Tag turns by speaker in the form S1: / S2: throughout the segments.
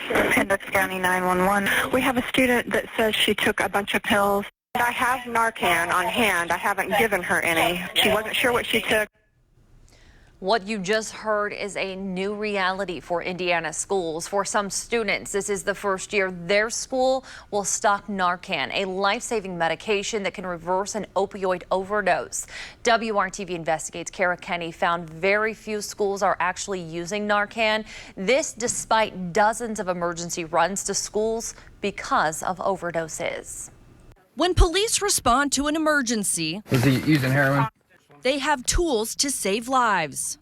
S1: Hendricks County 911. We have a student that says she took a bunch of pills. I have Narcan on hand. I haven't given her any. She wasn't sure what she took.
S2: What you just heard is a new reality for Indiana schools. For some students, this is the first year their school will stock Narcan, a life-saving medication that can reverse an opioid overdose. WRTV Investigates Kara Kenny found very few schools are actually using Narcan. This despite dozens of emergency runs to schools because of overdoses.
S3: When police respond to an emergency,
S4: was he using heroin?
S3: They have tools to save lives.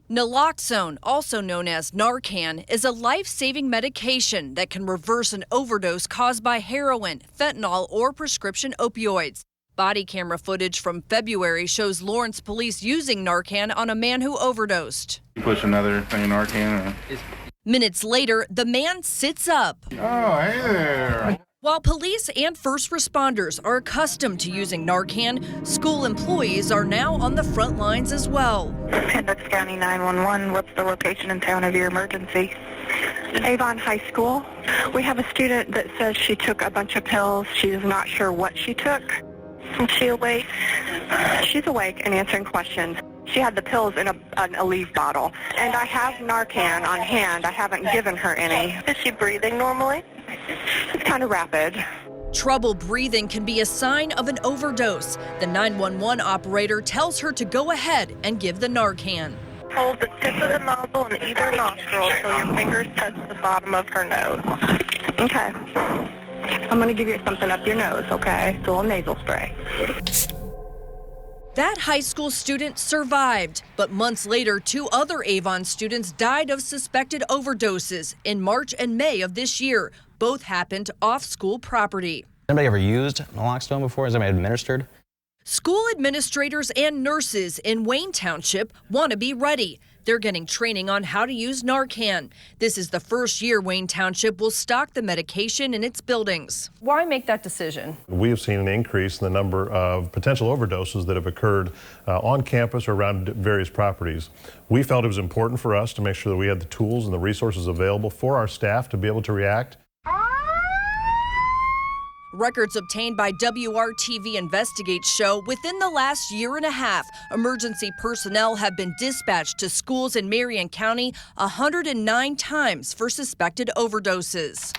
S3: Naloxone, also known as Narcan, is a life-saving medication that can reverse an overdose caused by heroin, fentanyl, or prescription opioids. Body camera footage from February shows Lawrence police using Narcan on a man who overdosed.
S5: You push another thing of Narcan?
S3: Minutes later, the man sits up.
S5: Oh, hey there.
S3: While police and first responders are accustomed to using Narcan, school employees are now on the front lines as well.
S1: Hendricks County 911, what's the location and town of your emergency? Avon High School. We have a student that says she took a bunch of pills. She's not sure what she took. Is she awake? She's awake and answering questions. She had the pills in a leaf bottle. And I have Narcan on hand. I haven't given her any. Is she breathing normally? It's kind of rapid.
S3: Trouble breathing can be a sign of an overdose. The 911 operator tells her to go ahead and give the Narcan.
S1: Hold the tip of the nozzle in either nostril so your fingers touch the bottom of her nose. Okay. I'm going to give you something up your nose, okay? It's a little nasal spray.
S3: That high school student survived, but months later, 2 other Avon students died of suspected overdoses in March and May of this year. Both happened off school property.
S6: Anybody ever used naloxone before? Has anybody administered?
S3: School administrators and nurses in Wayne Township want to be ready. They're getting training on how to use Narcan. This is the first year Wayne Township will stock the medication in its buildings.
S7: Why make that decision?
S8: We have seen an increase in the number of potential overdoses that have occurred on campus or around various properties. We felt it was important for us to make sure that we had the tools and the resources available for our staff to be able to react.
S3: Records obtained by WRTV Investigates show within the last year and a half, emergency personnel have been dispatched to schools in Marion County 109 times for suspected overdoses.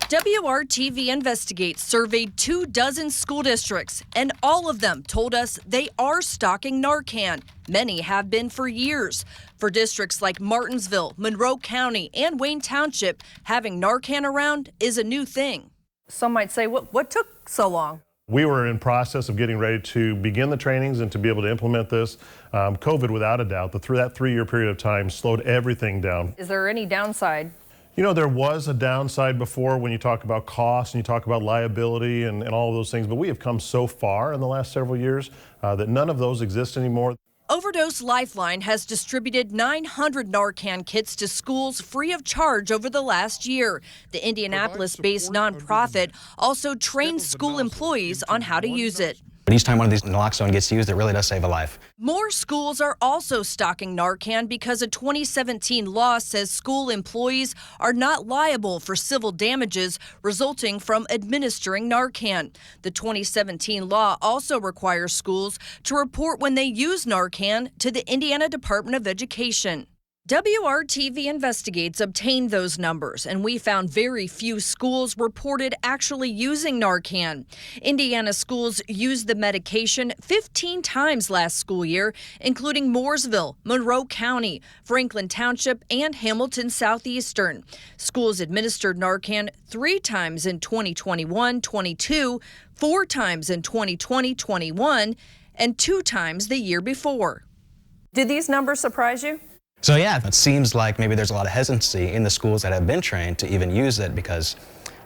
S3: WRTV Investigates surveyed 24 school districts, and all of them told us they are stocking Narcan. Many have been for years. For districts like Martinsville, Monroe County, and Wayne Township, having Narcan around is a new thing.
S7: Some might say, what took so long?
S8: We were in process of getting ready to begin the trainings and to be able to implement this. COVID, without a doubt, that 3-year period of time slowed everything down.
S7: Is there any downside?
S8: You know, there was a downside before when you talk about cost and you talk about liability and all of those things, but we have come so far in the last several years that none of those exist anymore.
S3: Overdose Lifeline has distributed 900 Narcan kits to schools free of charge over the last year. The Indianapolis-based nonprofit also trains school employees on how to use it.
S6: But each time one of these naloxone gets used, it really does save a life.
S3: More schools are also stocking Narcan because a 2017 law says school employees are not liable for civil damages resulting from administering Narcan. The 2017 law also requires schools to report when they use Narcan to the Indiana Department of Education. WRTV Investigates obtained those numbers, and we found very few schools reported actually using Narcan. Indiana schools used the medication 15 times last school year, including Mooresville, Monroe County, Franklin Township, and Hamilton Southeastern. Schools administered Narcan 3 times in 2021-22, 4 times in 2020-21, and 2 times the year before.
S7: Did these numbers surprise you?
S6: So yeah, it seems like maybe there's a lot of hesitancy in the schools that have been trained to even use it because,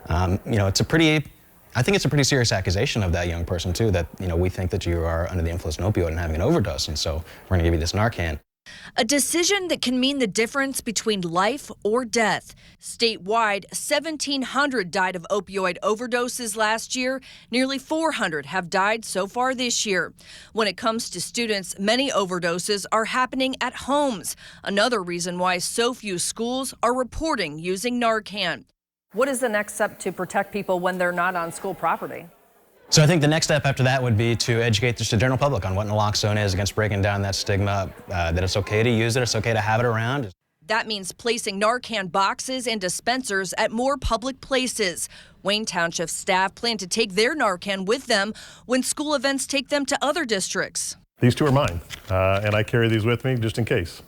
S6: you know, I think it's a pretty serious accusation of that young person too, that, you know, we think that you are under the influence of an opioid and having an overdose, and so we're gonna give you this Narcan.
S3: A decision that can mean the difference between life or death. Statewide, 1,700 died of opioid overdoses last year. Nearly 400 have died so far this year. When it comes to students, many overdoses are happening at homes. Another reason why so few schools are reporting using Narcan.
S7: What is the next step to protect people when they're not on school property?
S6: So I think the next step after that would be to educate just the general public on what naloxone is, against breaking down that stigma, that it's okay to use it, it's okay to have it around.
S3: That means placing Narcan boxes and dispensers at more public places. Wayne Township staff plan to take their Narcan with them when school events take them to other districts.
S8: These two are mine, and I carry these with me just in case.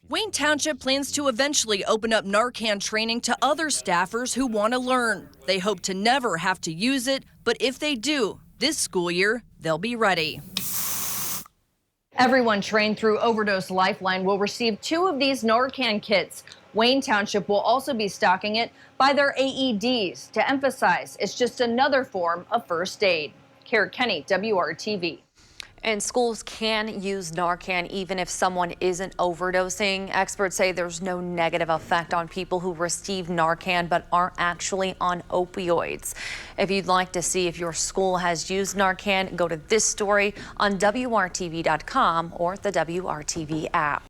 S3: Wayne Township plans to eventually open up Narcan training to other staffers who want to learn. They hope to never have to use it, but if they do, this school year, they'll be ready.
S4: Everyone trained through Overdose Lifeline will receive 2 of these Narcan kits. Wayne Township will also be stocking it by their AEDs to emphasize it's just another form of first aid. Kara Kenny, WRTV.
S2: And schools can use Narcan even if someone isn't overdosing. Experts say there's no negative effect on people who receive Narcan but aren't actually on opioids. If you'd like to see if your school has used Narcan, go to this story on WRTV.com or the WRTV app.